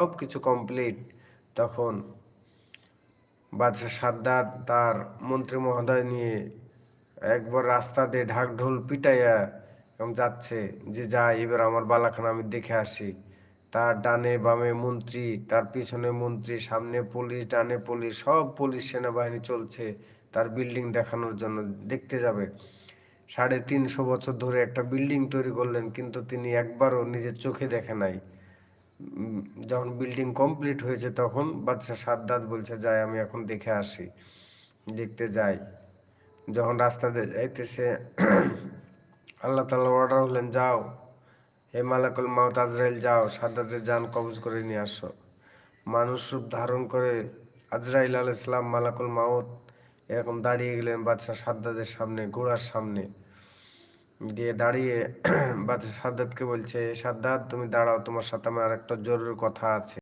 সব কিছু কমপ্লিট। তখন বাদশাহ সাদ্দাত তার মন্ত্রী মহোদয় নিয়ে একবার রাস্তা দিয়ে ঢাকঢোল পিটাইয়া যাচ্ছে যে যাই এবার আমার বালাখানা আমি দেখে আসি। তার ডানে বামে মন্ত্রী, তার পিছনে মন্ত্রী, সামনে পুলিশ, ডানে পুলিশ, সব পুলিশ সেনাবাহিনী চলছে তার বিল্ডিং দেখানোর জন্য, দেখতে যাবে। 350 বছর ধরে একটা বিল্ডিং তৈরি করলেন, কিন্তু তিনি একবারও নিজের চোখে দেখে নাই। যখন বিল্ডিং কমপ্লিট হয়েছে তখন বাদশাহ সাদ্দাত বলছে যাই আমি এখন দেখে আসি। দেখতে যাই, যখন রাস্তা দিয়ে যাইতেছে আল্লাহ তাআলা অর্ডার হলেন যাও হে মালাকুল মাউত আজরাইল, যাও সাদ্দাতের জান কবজ করে নিয়ে আসো। মানুষ রূপ ধারণ করে আজরাইল আলাইহিস সালাম মালাকুল মাউত এরকম দাঁড়িয়ে গেলেন বাদশাহ সাদ্দাতের সামনে, ঘোড়ার সামনে দিয়ে দাঁড়িয়ে বাদশাহ সাদ্দাতকে বলছে, সাদ্দাত তুমি দাঁড়াও, তোমার সাথে আমার একটা জরুরি কথা আছে।